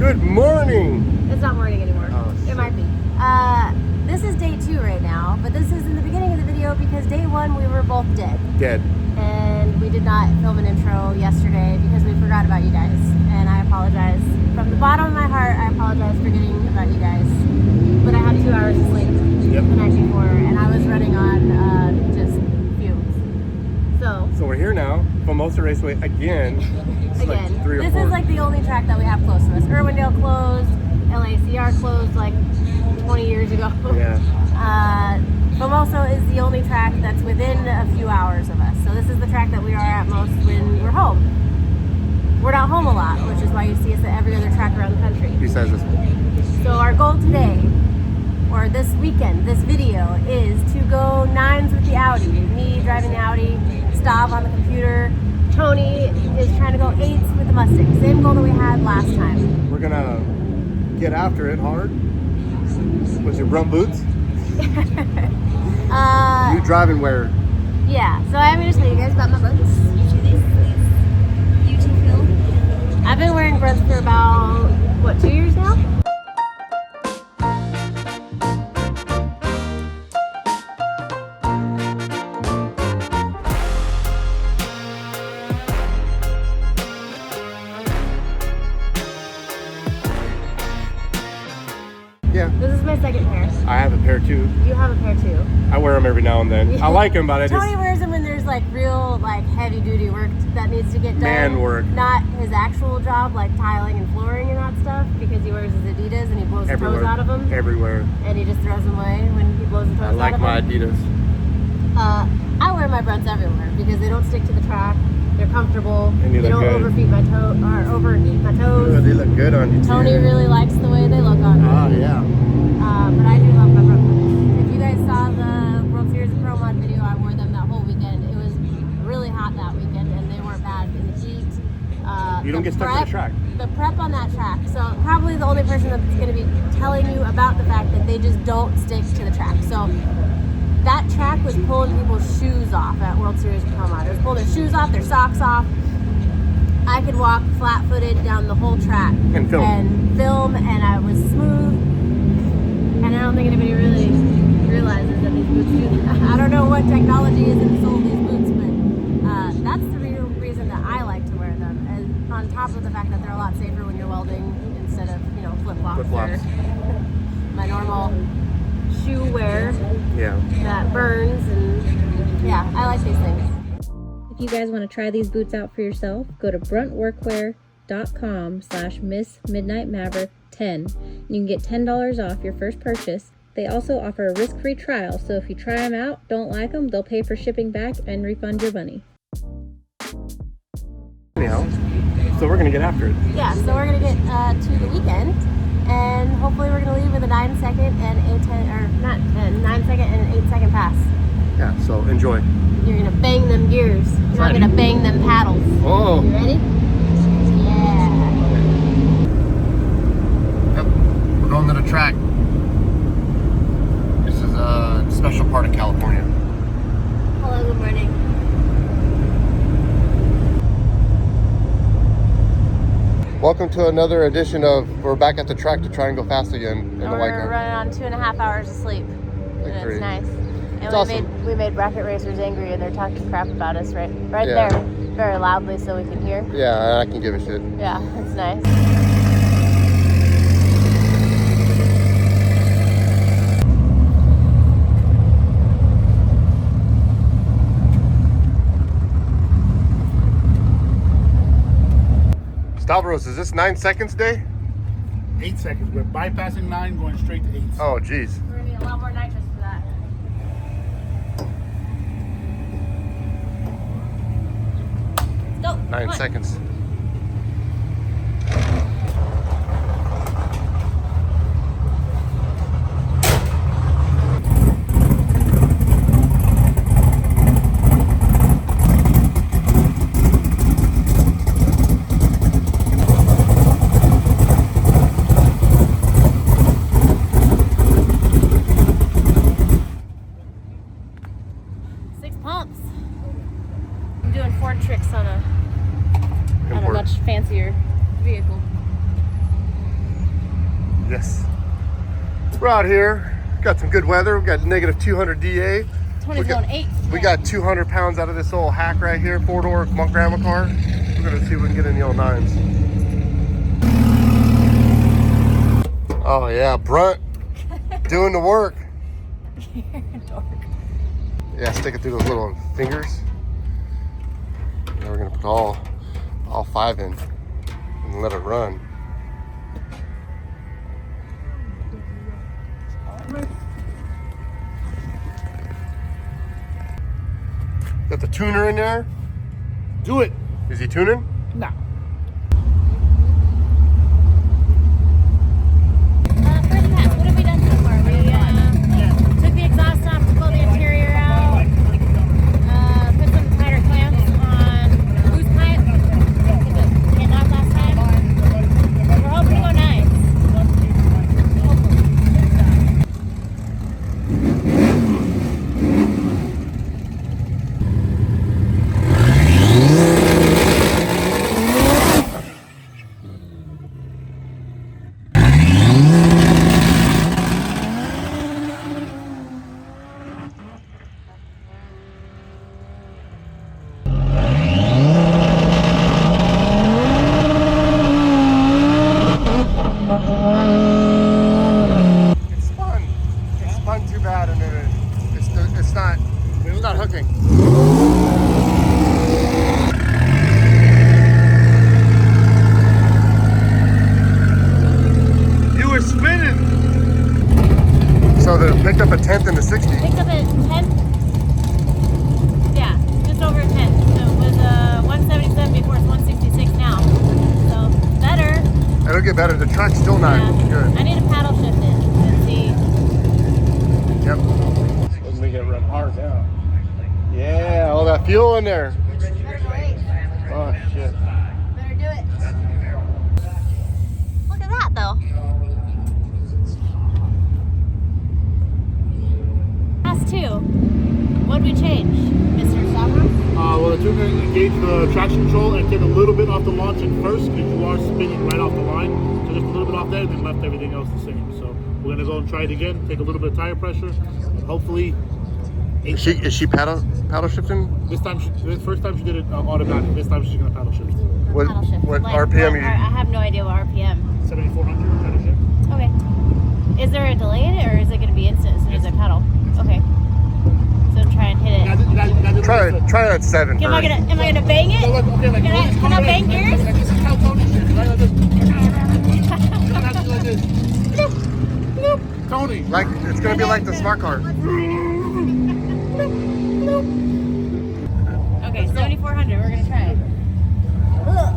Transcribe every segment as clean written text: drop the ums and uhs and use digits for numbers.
Good morning. It's not morning anymore. Oh, it might be. This is day 2 right now, but this is in the beginning of the video because day 1 we were both dead. And we did not film an intro yesterday because we forgot about you guys. And I apologize. From the bottom of my heart, I apologize for forgetting about you guys. But I had 2 hours of sleep the night before, and I was running on just fumes. So we're here now, Formosa Raceway again. Like 3 or 4. This is like the only track that we have close to us. Irwindale closed, LACR closed like 20 years ago. Yeah. Formosa is the only track that's within a few hours of us. So this is the track that we are at most when we're home. We're not home a lot, which is why you see us at every other track around the country. Besides this one. So our goal today, or this weekend, this video, is to go 9s with the Audi. Me driving the Audi, Stav on the computer. Tony is trying to go 8s with the Mustang. Same goal that we had last time. We're gonna get after it hard. With your Brunt boots? You driving where? Yeah, so I'm gonna tell you guys about my boots. I've been wearing Brunts for about, what, 2 years now? Yeah. This is my second pair. I have a pair too. You have a pair too. I wear them every now and then. I like them, but Tony wears them when there's like real like heavy duty work that needs to get done. Man work. Not his actual job like tiling and flooring and that stuff, because he wears his Adidas and he blows the toes out of them. Everywhere. And he just throws them away when he blows the toes out of them. I like my Adidas. I wear my Brunts everywhere because they don't stick to the track. They're comfortable. And they don't overheat my toes. Ooh, they look good on you too. Tony really likes the way they look on me. Oh yeah. But I do love my Brunts. If you guys saw the World Series of Pro Mod video, I wore them that whole weekend. It was really hot that weekend, and they weren't bad in the heat. You don't get stuck to the track. The prep on that track. So probably the only person that's going to be telling you about the fact that they just don't stick to the track. So that track was pulling people's shoes off at World Series of Pro Mod. It was pulling their shoes off, their socks off. I could walk flat-footed down the whole track and film, and I was smooth. And I don't think anybody really realizes that these boots do that. I don't know what technology is in the sole of these boots, but that's the real reason that I like to wear them. And on top of the fact that they're a lot safer when you're welding instead of, you know, flip-flops. Or my normal shoe wear that burns, and yeah, I like these things. If you guys want to try these boots out for yourself, go to bruntworkwear.com/MissMidnightMaverick10 and you can get $10 off your first purchase. They also offer a risk-free trial, so if you try them out, don't like them, they'll pay for shipping back and refund your money. Anyhow, so we're gonna get after it. Yeah, so we're gonna get to the weekend, and hopefully we're gonna leave with a 9-second and a 10, or not 10, 9-second and an 8-second pass. Yeah, so enjoy. You're gonna bang them gears. You're not gonna bang them paddles. Oh. You ready? Yeah. Yep, we're going to the track. This is a special part of California. Hello, good morning. Welcome to another edition of, we're back at the track to try and go fast again in the white car. We're running on 2.5 hours of sleep. Like and it's nice. And it's awesome. We made bracket racers angry, and they're talking crap about us right there, very loudly, so we can hear. Yeah, I can give a shit. Yeah, it's nice. Stavros, is this 9 seconds day? 8 seconds. We're bypassing 9, going straight to 8. Oh, geez. We're gonna need a lot more nitrous for that. Let's go. 9 seconds. Ford tricks on a much fancier vehicle. Yes. We're out here. Got some good weather. We got negative 200 DA. 20.8. We got 200 pounds out of this old hack right here, 4-door grandma car. We're gonna see if we can get in the old 9s. Oh yeah, Brunt doing the work. Yeah, stick it through those little fingers. Now we're gonna put all 5 in and let it run. Got the tuner in there. Do it. Is he tuning? No. First pass, what have we done so far? We took the exhaust off, pulled the interior out, put some tighter clamps on boost pipe. Came off last time. We're hoping to go nice. It's spun too bad, and it's not hooking. You were spinning. So they picked up a 10th and a 60. Picked up at 10. Yeah, just over a 10. So it was 177 before, it's 166 now. So better. It'll get better. The track's still not good. I need to paddle shift it and see. Yep. Let's make it run hard now. Yeah, all that fuel in there. Better wait. Oh shit. Better do it. Look at that though. Class 2. What'd we change, Mr. Summer? Well, the tuner engaged the traction control and took a little bit off the launch at first because you are spinning right off the line. So just a little bit off there and then left everything else the same. So we're going to go and try it again, take a little bit of tire pressure, and hopefully... Is she paddle shifting? This first time she did it automatic. This time she's going to paddle shift. What Paddle shift. what Like, RPM I have no idea what RPM. 7,400 paddle shift. Okay. Is there a delay in it or is it going to be instant as soon as I paddle? Okay. So try and hit it. Try it at 7 Am I gonna bang it? So like, okay, like, Can I bang gears? Like, this is how Tony shit, right? Like this. Like this. Bloop, bloop. Tony. Like it's gonna be like the smart car. Okay, 7,400. We're gonna try it. Ugh.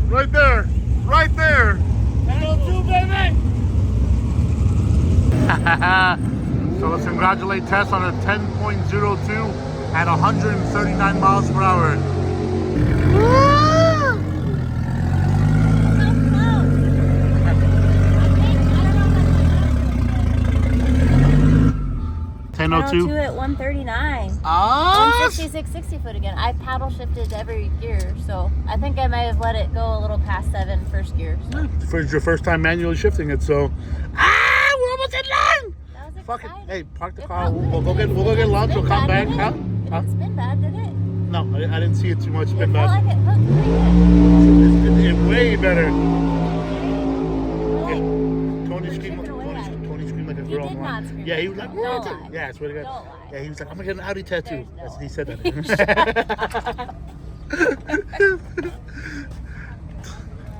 Right there. Right there. 1002, baby! So let's congratulate Tess on a 10.02 at 139 miles per hour. Two at 139. Ah! 60 foot again. I paddle shifted every gear, so I think I may have let it go a little past 7 first gear. So. It's your first time manually shifting it, so we're almost in line. That was Fuck it. exciting. Hey, park the It car. felt We'll good. go get lunch. We'll come back. It Huh? didn't spin bad, did it? No, I didn't see it too much It spin felt back. like it hooked pretty good. It's way better. Like, Tony screamed like a He girl. did on the not line. scream Yeah, like he a was like, girl. Don't "What?" lie. Yeah, I swear to God. Don't lie. Yeah, he was like, I'm gonna get an Audi tattoo. There's no He said that.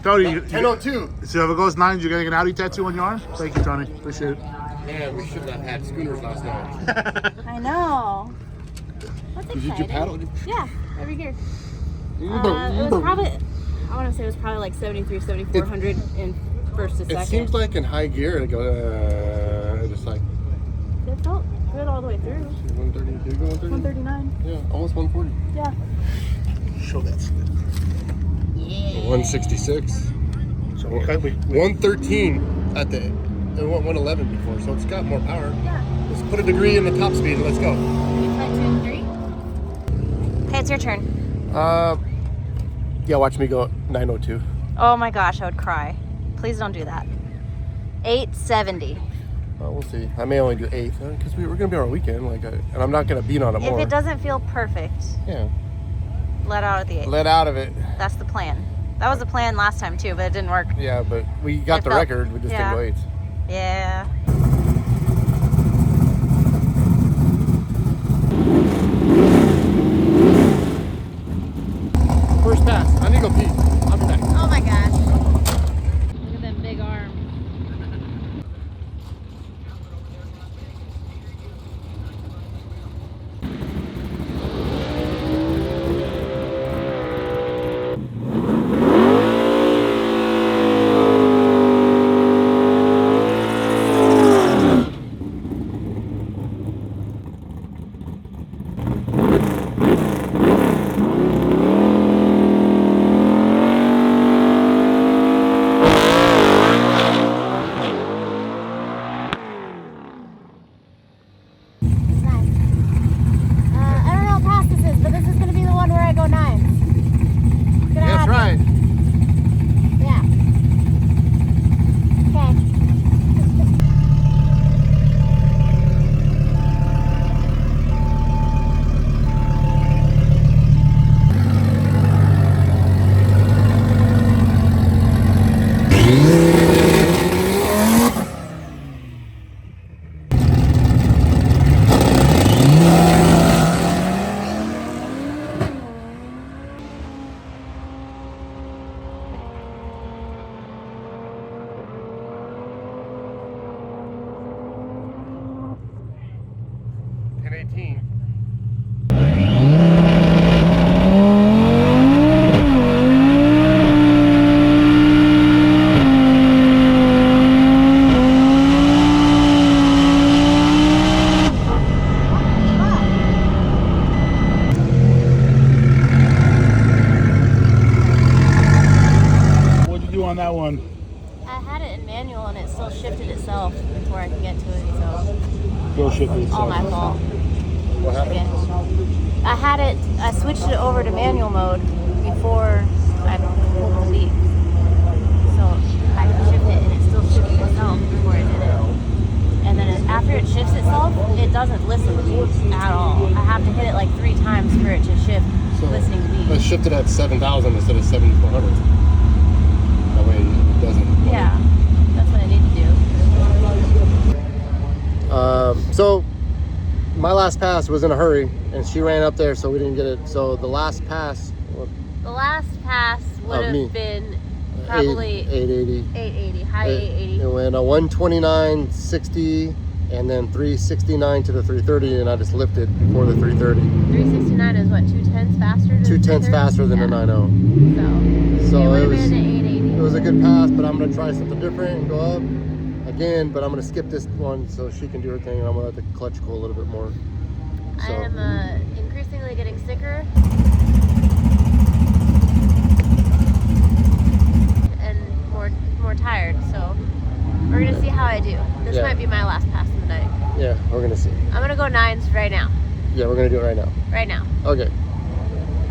Tony, 1002. so if it goes 9, you're getting an Audi tattoo on your arm? Thank you, Tony. Appreciate it. Man, we should have had schooners last night. I know. That's Did you exciting. paddle? Yeah, over here. It was probably, I want to say it was probably like 73, 7400 in first to second. It seems like in high gear, it goes, just like it felt good all the way through. 130. Did it go 130? 139. Yeah, almost 140. Yeah. Show that split. Yeah. 166. So we 113 at the. It went 111 before, so it's got more power. Yeah. Let's put a degree in the top speed and let's go. You try 2 and 3. Okay, it's your turn. Yeah, watch me go 902. Oh my gosh, I would cry. Please don't do that. 870. Well, we'll see. I may only do 8 because we're gonna be on our weekend, and I'm not gonna beat on it more. If it doesn't feel perfect, Yeah. let out at the 8. Let out of it. That's the plan. That was the plan last time too, but it didn't work. Yeah, but we got the record. We just didn't go 8. Yeah. First pass. I need to go pee. I'll be back. Oh my gosh. Look at them big arms. On that one, I had it in manual and it still shifted itself before I could get to it, so go shifted itself. all my fault. What happened? Again. I switched it over to manual mode before I pulled the lead. So I could shift it and it still shifted itself before I did it. And then after it shifts itself, it doesn't listen to me at all. I have to hit it like 3 times for it to shift listening to me. Let's shift it at 7,000 instead of 7,400. That way it doesn't. Yeah, that's what I need to do. So my last pass was in a hurry, and she ran up there, so we didn't get it. So the last pass. The last pass would have been probably 880. 880, high 880. It went a 129.60, and then 369 to the 330, and I just lifted before the 330. 369 is what, 2/10 faster? 2/10 faster than the 90. So it would it have was. been 880. It was a good pass, but I'm gonna try something different and go up again. But I'm gonna skip this one so she can do her thing, and I'm gonna let the clutch go a little bit more. So. I am increasingly getting sicker and more tired. So we're gonna see how I do. This might be my last pass of the night. Yeah, we're gonna see. I'm gonna go 9s right now. Yeah, we're gonna do it right now. Right now. Okay.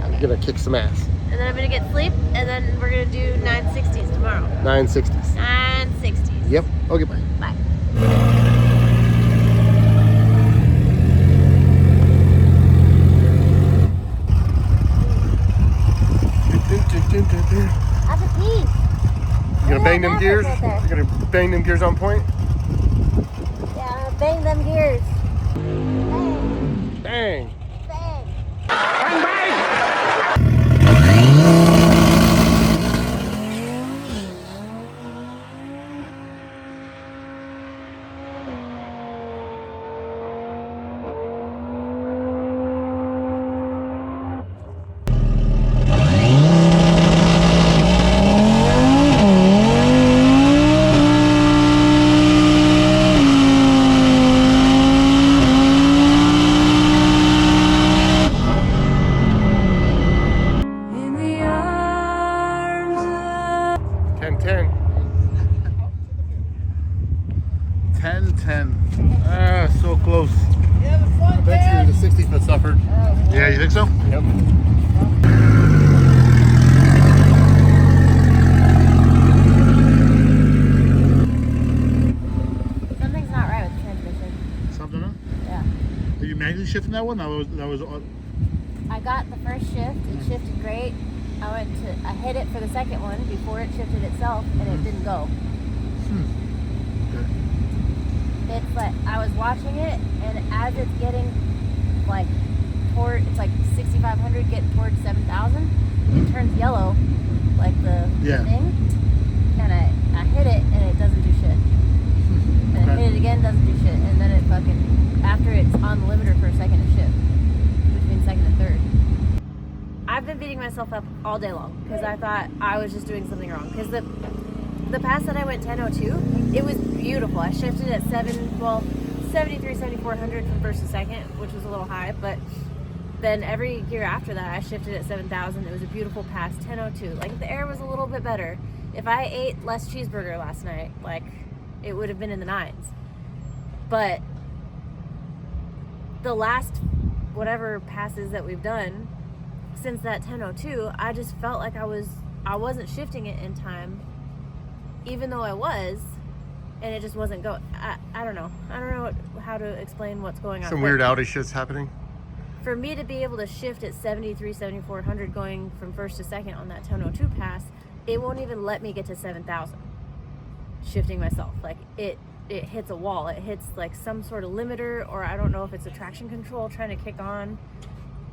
I'm gonna kick some ass. And then I'm gonna get sleep, and then we're gonna do 960s tomorrow. 960s. 960s. Yep. Okay, bye. Bye. That's a piece. You gonna bang them gears? You gonna bang them gears on point? Yeah, bang them gears. Bang. Bang. 10-10. 10-10. Ah, so close. Eventually the 60-foot suffered. Yeah, you think so? Yep. Something's not right with the transmission. Something else? Yeah. Are you manually shifting that one? That was I got the first shift. It shifted great. I hit it for the second one before it shifted itself, and it didn't go. Okay. It's like I was watching it, and as it's getting like it's like 6,500 getting towards 7,000, it turns yellow, like the thing. And I hit it, and it doesn't do shit. And I hit it again, doesn't do shit. And then it fucking, after it's on the limiter for a second, it shifts between second and third. I've been beating myself up all day long because I thought I was just doing something wrong. Because the pass that I went 10:02, it was beautiful. I shifted at 7,400 from first to second, which was a little high. But then every gear after that, I shifted at 7,000. It was a beautiful pass, 10:02. Like if the air was a little bit better. If I ate less cheeseburger last night, like it would have been in the 9s. But the last whatever passes that we've done since that 10:02, I just felt like I wasn't shifting it in time, even though I was, and it just wasn't going. I don't know. I don't know how to explain what's going on. Some weird Audi shit's happening. For me to be able to shift at 7,400 going from first to second on that 10:02 pass, it won't even let me get to 7,000 shifting myself. Like it hits a wall. It hits like some sort of limiter, or I don't know if it's a traction control trying to kick on.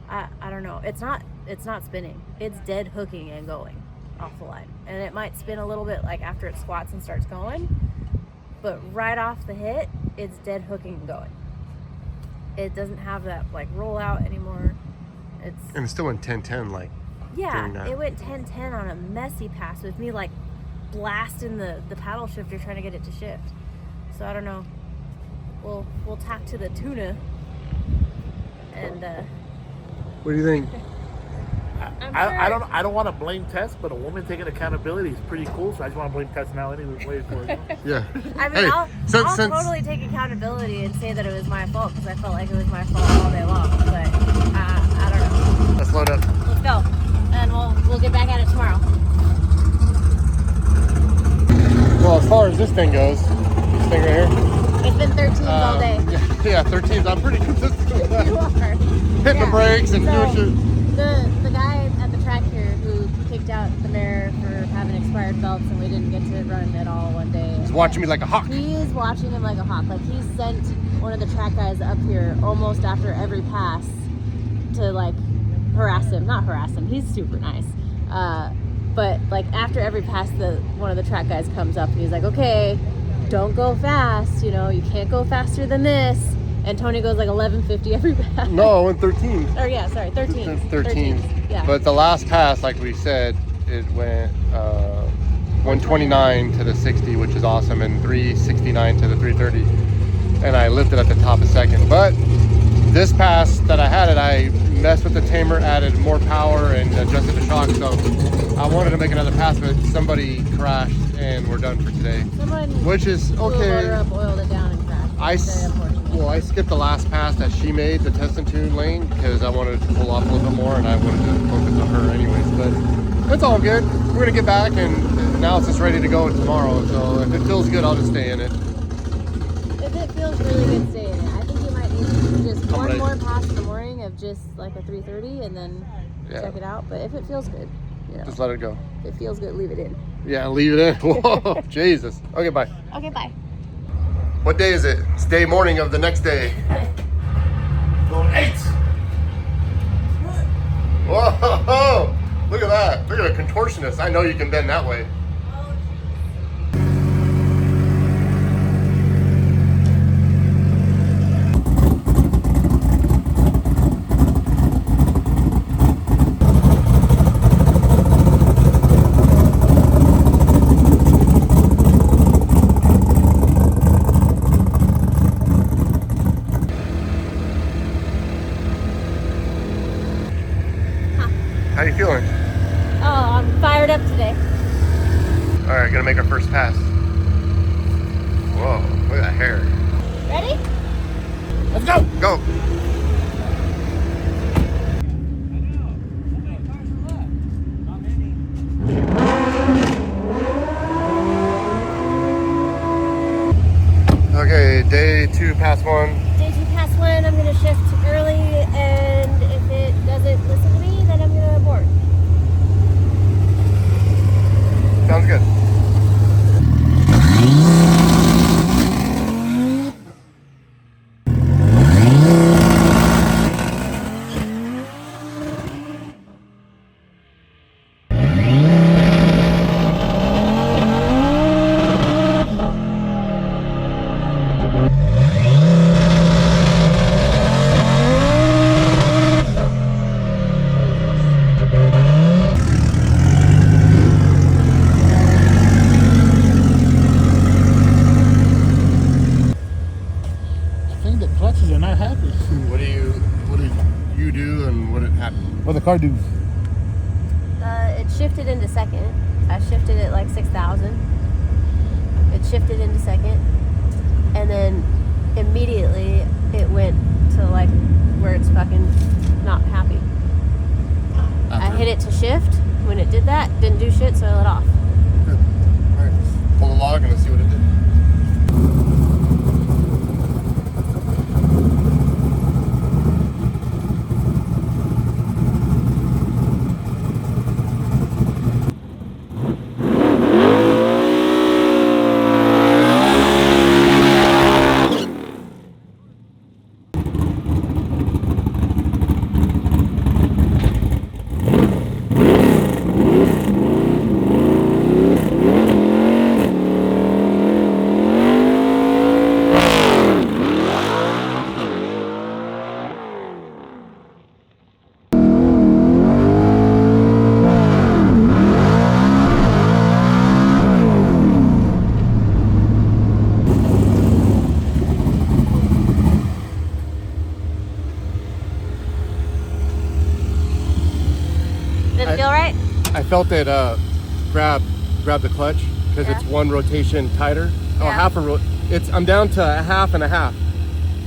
I don't know. It's not spinning. It's dead hooking and going off the line. And it might spin a little bit like after it squats and starts going, but right off the hit, it's dead hooking and going. It doesn't have that like rollout anymore. And it's still in 10-10, like. Yeah, it went 10-10 on a messy pass with me like blasting the paddle shifter trying to get it to shift. So I don't know. We'll talk to the tuna and What do you think? I don't want to blame Tess, but a woman taking accountability is pretty cool. So I just want to blame Tess now anyway for it. Yeah. I mean, Hey, I'll totally take accountability and say that it was my fault because I felt like it was my fault all day long. But I don't know. Let's load up. Let's go, and we'll get back at it tomorrow. Well, as far as this thing goes, this thing right here. It's been 13 all day. Yeah, 13s. I'm pretty consistent with that. You are. Hitting the brakes and doing shit. The guy at the track here who kicked out the mare for having expired belts and we didn't get to run at all one day. He's watching me like a hawk. He is watching him like a hawk. Like he sent one of the track guys up here almost after every pass to like harass him. Not harass him. He's super nice. But like after every pass, one of the track guys comes up and he's like, okay, don't go fast. You know, you can't go faster than this. And Tony goes like 11:50 every pass. No, I went 13. Or yeah, sorry, 13. 13. Yeah. But the last pass, like we said, it went 129 to the 60, which is awesome, and 369 to the 330. And I lifted at the top a second. But this pass that I had I messed with the tamer, added more power, and adjusted the shock. So I wanted to make another pass, but somebody crashed, and we're done for today. Which is okay. Blew the motor up, oiled it down, and crashed. I skipped the last pass that she made, the test and tune lane, because I wanted to pull off a little bit more, and I wanted to focus on her anyways. But it's all good. We're gonna get back, and now it's just ready to go tomorrow. So if it feels good, I'll just stay in it. If it feels really good, stay in it. I think you might need just one more pass in the morning of just like a 330, and then check it out. But if it feels good, you know, just let it go. If it feels good, leave it in. Yeah, leave it in. Whoa, Jesus. Okay, bye. Okay, bye. What day is it? It's day morning of the next day. Going 8. Whoa! Look at that. Look at a contortionist. I know you can bend that way. How you feeling? Oh, I'm fired up today. All All right, gonna make our first pass. Whoa, look at that hair. Ready? Let's go. Go. Okay, day 2 past 1. Day 2 past 1, I'm gonna shift early, and if it doesn't listen to me, then I'm gonna abort. Sounds good. What did you do and what had happened? What did the car do? It shifted into second. I shifted it like 6,000. It shifted into second, and then immediately it went to like where it's fucking not happy. I hit it to shift. When it did that, didn't do shit, so I let off. Good. All right, pull the log and let's see what it did. Didn't feel right? I felt it grab the clutch because it's one rotation tighter. Oh, half a I'm down to a half and a half.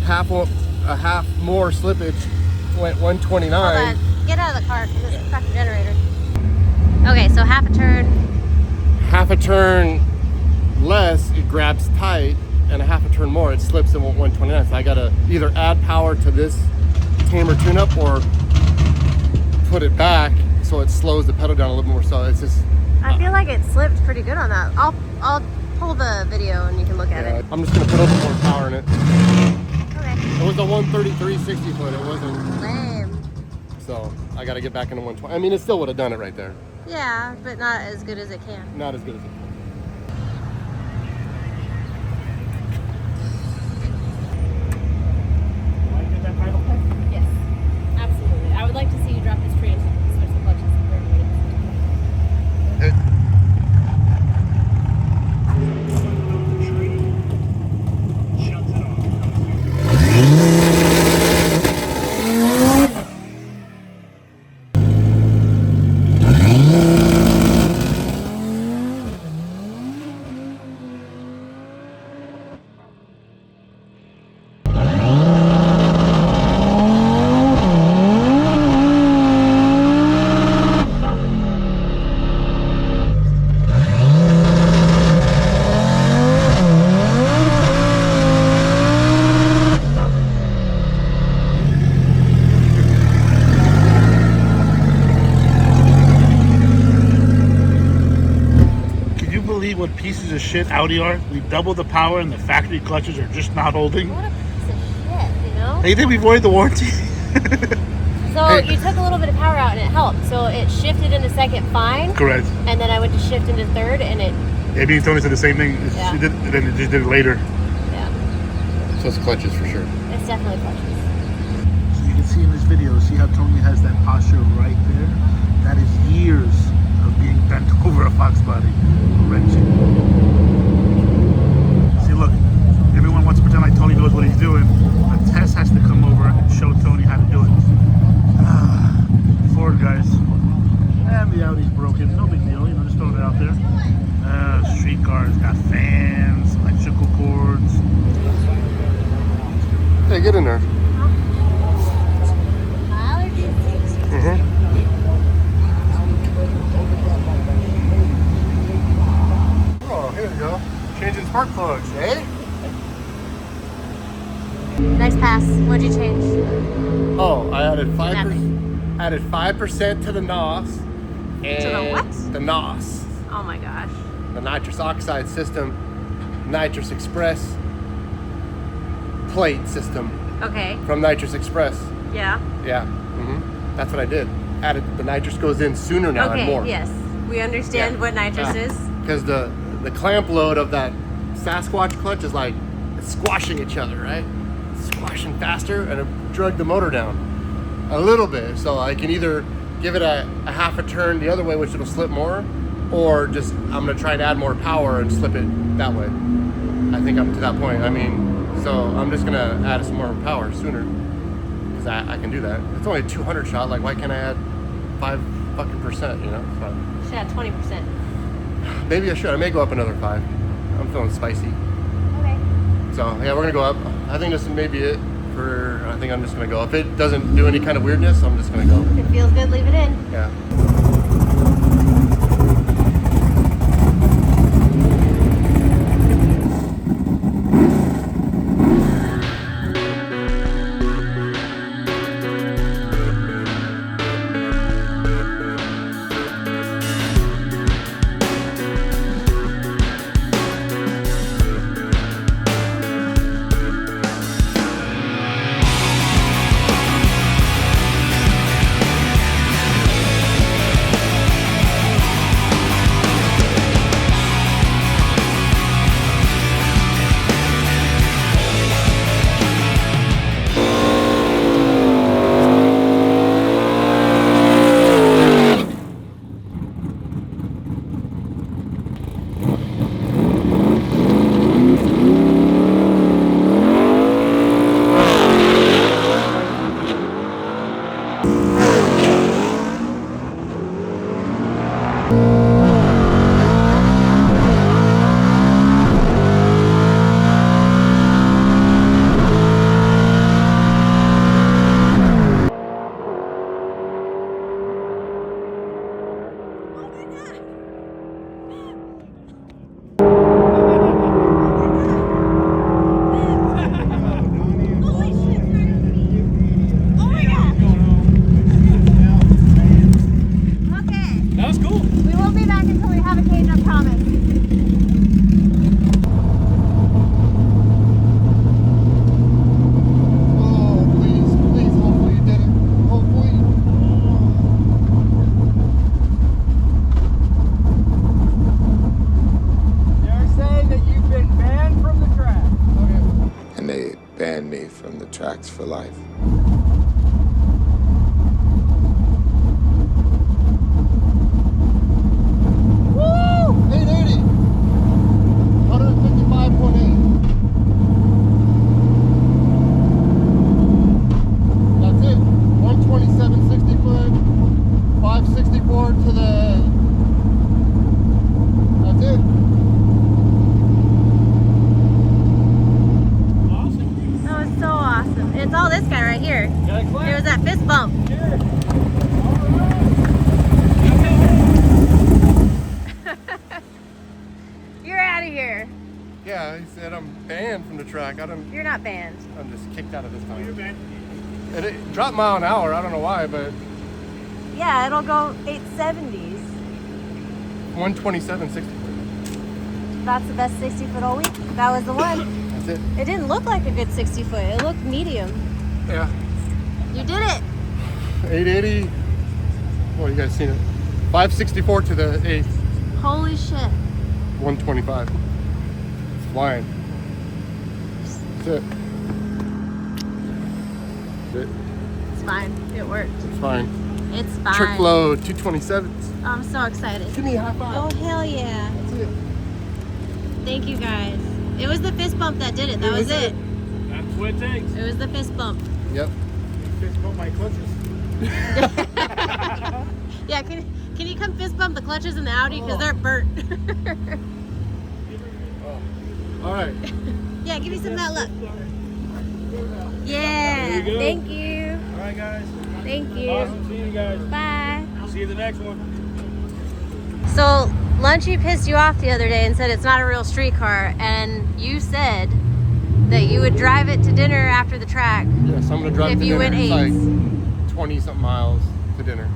A half more slippage. Went 129. Hold on. Get out of the car because it's a fucking generator. Okay, so half a turn. Half a turn less, it grabs tight, and a half a turn more, it slips at 129. So I gotta either add power to this tamer tune-up or put it back so it slows the pedal down a little more. So it's just. I feel like it slipped pretty good on that. I'll pull the video and you can look at it. I'm just gonna put a little more power in it. Okay. It was a 133 60 foot. It wasn't. Lame. So I got to get back into 120. I mean, it still would have done it right there. Yeah, but not as good as it can. Not as good as it can. Yes, absolutely. I would like to see you drop this tree and switch the clutches. What pieces of shit Audi are? We double the power and the factory clutches are just not holding. What a piece of shit, you know? Hey, you think we voided the warranty? So you took a little bit of power out and it helped. So it shifted into second fine. Correct. And then I went to shift into third and it... Maybe you told me said the same thing. Yeah. It did, and then it just did it later. Yeah. So it's clutches for sure. It's definitely clutches. So you can see in this video, see how Tony has that posture right there? That is years of being bent over a Fox body. Wrenching. See, look, everyone wants to pretend like Tony knows what he's doing, but Tess has to come over and show Tony how to do it. Ford guys. And the Audi's broken, no big deal, you know, just throw it out there. Street cars got fans, electrical cords. Hey, get in there. Oh, here we go. Changing spark plugs, eh? Next pass, what'd you change? Oh, I added 5%. Nothing. Added 5% to the NOS. And To the what? The NOS. Oh my gosh. The nitrous oxide system, nitrous express plate system Okay. from Nitrous Express. Yeah. Yeah. That's what I did. Added the nitrous goes in sooner now and more. Okay, yes. We understand Yeah. what nitrous is. Because the clamp load of that Sasquatch clutch is like it's squashing each other, right? Squashing faster, and it dragged the motor down a little bit. So I can either give it a half a turn the other way, which it'll slip more, or just I'm gonna try to add more power and slip it that way. I think I'm to that point. I mean, so I'm just gonna add some more power sooner, because I can do that. It's only a 200 shot. Like, why can't I add 5%? You know, so Should have 20%. maybe I should. I may go up another 5. I'm feeling spicy. Okay. So yeah, we're gonna go up. I think this may be it for. I think I'm just gonna go. If it doesn't do any kind of weirdness, I'm just gonna go. If it feels good, leave it in. Yeah. tracks for life. Woo! 880. 155.8. That's it. 127 60 foot. 564 to the. That's it. That was so awesome. It's all this guy right here. There was that fist bump. You're out of here. Yeah, he said I'm banned from the track. You're not banned. I'm just kicked out of this time. You're banned. It dropped mile an hour. I don't know why, but Yeah, it'll go 870s. 127 60 foot. That's the best 60 foot all week. That was the one. That's it. It didn't look like a good 60 foot. It looked medium. Yeah. You did it. 880. Oh, you guys seen it? 564 to the 8th. Holy shit. 125. It's flying. That's it. That's it. It's fine. It worked. It's fine. It's fine. Trick load 227s. I'm so excited. Give me a high five. Oh, hell yeah. That's it. Thank you guys. It was the fist bump that did it. That was it. That's what it takes. It was the fist bump. Yep. Fist bump my clutches. Yeah, can you come fist bump the clutches in the Audi because they're burnt? All right. Yeah, give me some of that look. Yeah, thank you. All right, guys. Thank you. Awesome seeing you guys. Bye. See you the next one. So, Lunchy pissed you off the other day and said it's not a real street car, and you said that you would drive it to dinner after the track. Yes, I'm gonna drive If to you dinner. went It's eights. like 20 something miles to dinner.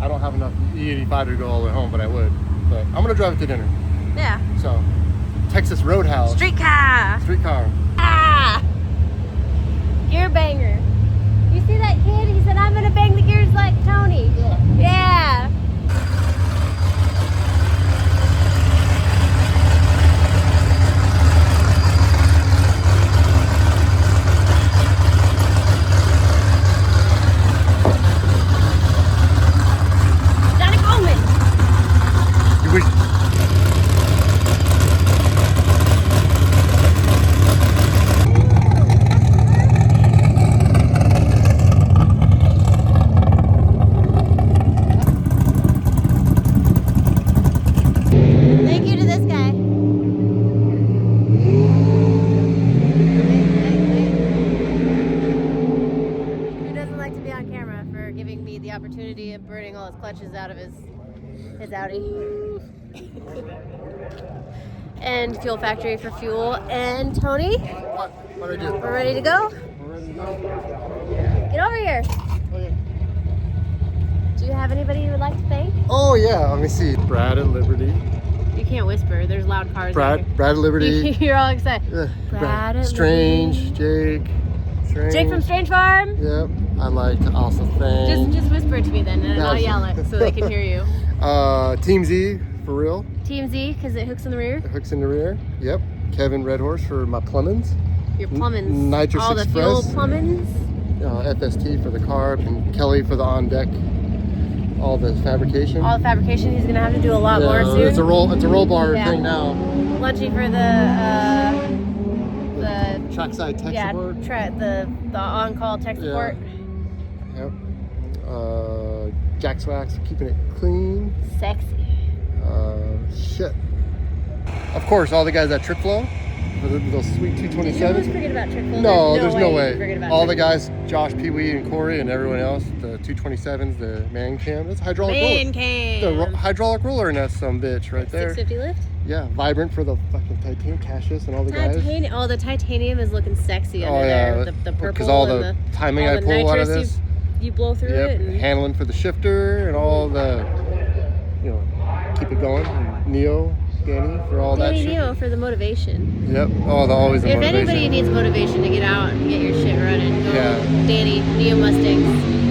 I don't have enough E85 to go all the way home, but I would. But I'm gonna drive it to dinner. Yeah. So, Texas Roadhouse. Street car. Street car. Ah! Gear banger. You see that kid? He said, I'm gonna bang the gears like Tony. Yeah. Johnny Coleman. You wish. Thank you to this guy. Who doesn't like to be on camera for giving me the opportunity of burning all his clutches out of his Audi. And Fuel Factory for fuel. And Tony, What I do? we're ready to go. We're ready to go. Get over here. Okay. Do you have anybody you would like to thank? Oh yeah, let me see. Brad at Liberty. You can't whisper. There's loud cars. out Brad at Liberty. here. You're all excited. Brad at Strange, Jake. Strange. Jake from Strange Farm. Yep. I'd like to also thank Just whisper it to me then, and I'll Yes. yell it so they can hear you. Team Z for real. Team Z, because it hooks in the rear. The hooks in the rear. Yep. Kevin Red Horse for my plumbings. Your plumbings. Nitrous all Express. the fuel plumbings. FST for the carb, and Kelly for the on deck. All the fabrication. All the fabrication. He's gonna have to do a lot more soon. It's a roll bar Yeah. thing now. Lunchy for the Trackside tech yeah support. the on call tech support. Yep. Jack's Wax, keeping it clean. Sexy. Shit. Of course, all the guys at Trip Flow for those sweet Did you almost 227s. forget about Trick Flow? No, there's no you way. forget about All Trick the guys, Josh, Pee Wee, and Corey, and everyone else, the 227s, the man cam. That's hydraulic Man roller. cam. The hydraulic roller, and that's some bitch right there. 650 lift. Yeah, Vibrant for the fucking titanium, Cassius, and all the guys. Titanium. Oh, the titanium is looking sexy under there. The purple because all and the timing all I the pull out of nitrous this. You blow through Yep, it. And handling for the shifter and all the, keep it going. And Neo, Danny for all that Danny shit. Neo for the motivation. Yep, always the If motivation. anybody needs motivation to get out and get your shit running, go Yeah. Danny, Neo Mustangs.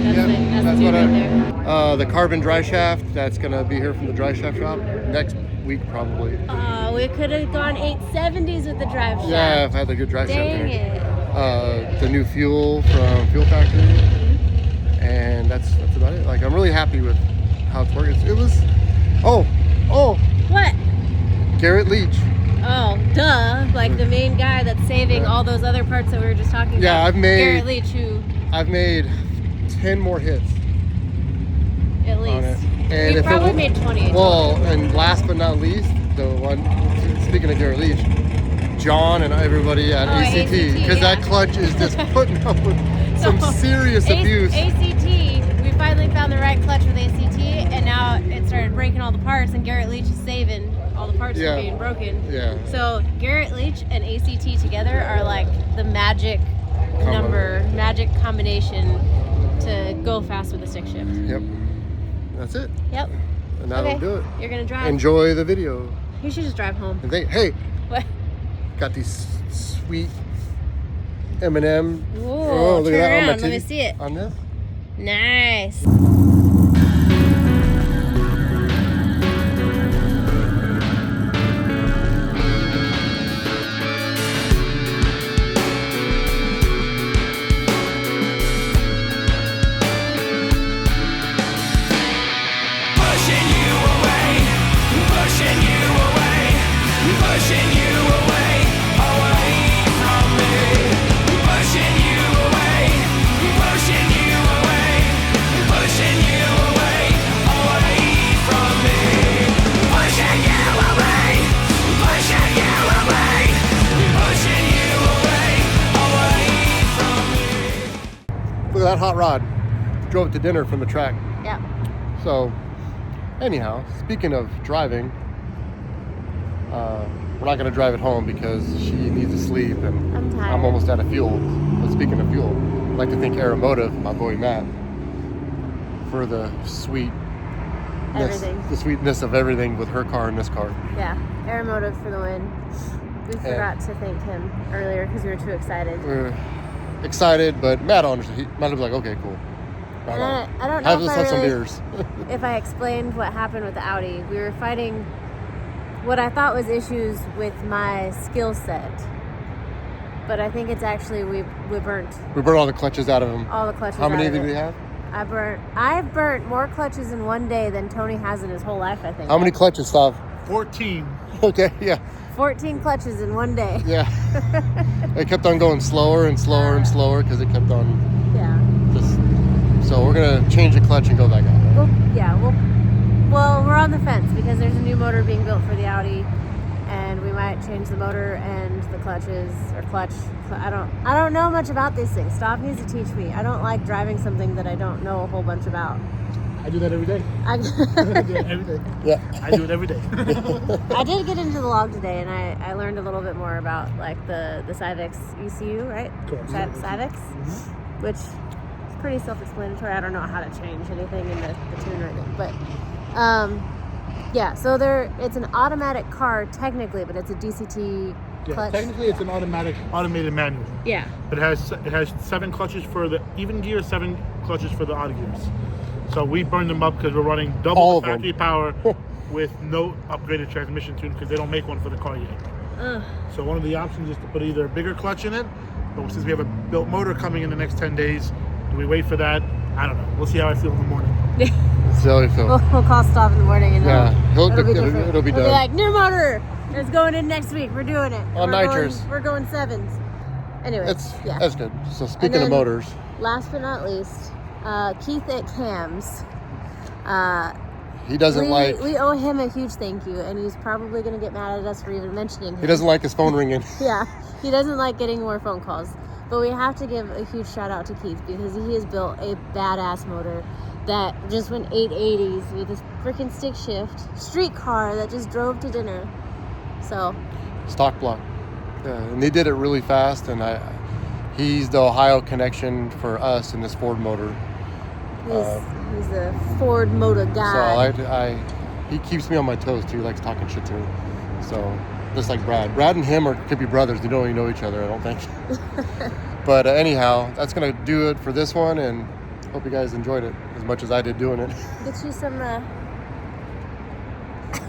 That's Yep, the that's dude what right there. the carbon dry shaft, that's gonna be here from the dry shaft shop next week probably. Oh, we could have gone 870s with the drive shaft. Yeah, I've had the good dry shaft Dang here. it. The new fuel from Fuel Factory, and that's about it. Like, I'm really happy with how it's working. It was, oh, What? Garrett Leach. Oh, duh. Like the main guy that's saving all those other parts that we were just talking Yeah, about. I've made- Garrett Leach, who, I've made 10 more hits at on least. it. And We if probably it, made 20. Well, and last but not least, the one, speaking of Garrett Leach, John and everybody at ACT, because that clutch is just putting up with some serious abuse. ACT, we finally found the right clutch with ACT, and now it started breaking all the parts, and Garrett Leach is saving all the parts Yeah. from being broken. Yeah. So Garrett Leach and ACT together are like the magic magic combination to go fast with the stick shift. Yep. That's it. Yep. And that'll Okay. do it. You're gonna drive. Enjoy the video. You should just drive home. And hey, What? got these sweet M&M. Ooh, look turn at that on my around. Let me titty. see it. On this? Nice. Pushing that hot rod. Drove it to dinner from the track. Yeah. So, anyhow, speaking of driving, we're not going to drive it home because she needs to sleep and I'm tired. I'm almost out of fuel. But speaking of fuel, I'd like to thank Aeromotive, my boy Matt, for the sweetness of everything with her car and this car. Yeah, Aeromotive for the win. We forgot to thank him earlier because we were too excited. We're excited, but Matt understood. Matt was like, okay, cool. And I don't know Have some beers. if I explained what happened with the Audi. We were fighting what I thought was issues with my skill set. But I think it's actually we burnt We burnt all the clutches out of him. all the clutches. How many out of did it. we have? I've burnt more clutches in one day than Tony has in his whole life, I think. How many clutches, Stav? 14. Okay, yeah. 14 clutches in one day. Yeah. It kept on going slower and slower and slower because it kept on Yeah. just... So we're going to change the clutch and go back out. Well, we're on the fence because there's a new motor being built for the Audi, and we might change the motor and the clutches or clutch. I don't know much about these things. Stav needs to teach me. I don't like driving something that I don't know a whole bunch about. I do that every day. I do it every day. Yeah. I do it every day. I did get into the log today, and I learned a little bit more about like the Civex ECU, right? Correct. Civex, which is pretty self-explanatory. I don't know how to change anything in the tune right now, but yeah. So it's an automatic car technically, but it's a DCT clutch. Technically, it's an automated manual. Yeah. It has 7 clutches for the even gear, 7 clutches for the odd gears. So we burned them up because we're running double All the of them. factory power with no upgraded transmission tune because they don't make one for the car yet. So one of the options is to put either a bigger clutch in it, but since we have a built motor coming in the next 10 days, do we wait for that? I don't know. We'll see how I feel in the morning. See how we feel. We'll call Stav in the morning and it'll be different. It'll be We'll done. be like, new motor. It's going in next week. We're doing it. On nitrous. We're going 7s. Anyway, That's good. So speaking of motors. Last but not least, Keith at Cam's. He doesn't We owe him a huge thank you, and he's probably going to get mad at us for even mentioning him. He doesn't like his phone ringing. Yeah, he doesn't like getting more phone calls. But we have to give a huge shout out to Keith because he has built a badass motor that just went 880s with this freaking stick shift street car that just drove to dinner. So Stock block. Yeah, and they did it really fast, and he's the Ohio connection for us in this Ford motor. he's a Ford motor guy. So he keeps me on my toes too. He likes talking shit to me. So just like Brad and him could be brothers. They don't even know each other, I don't think. But anyhow, that's gonna do it for this one, and hope you guys enjoyed it as much as I did doing it. Get you some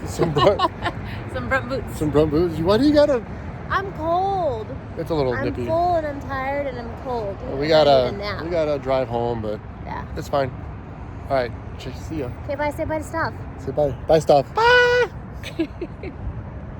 Some brunt boots. some brunt boots. Why do you gotta? I'm cold. It's a little I'm nippy. full and I'm tired and I'm cold. We I need a nap. gotta drive home, but Yeah. it's fine. All right, see ya. Okay, bye. Say bye to Stav. Say bye. Bye, Stav. Bye.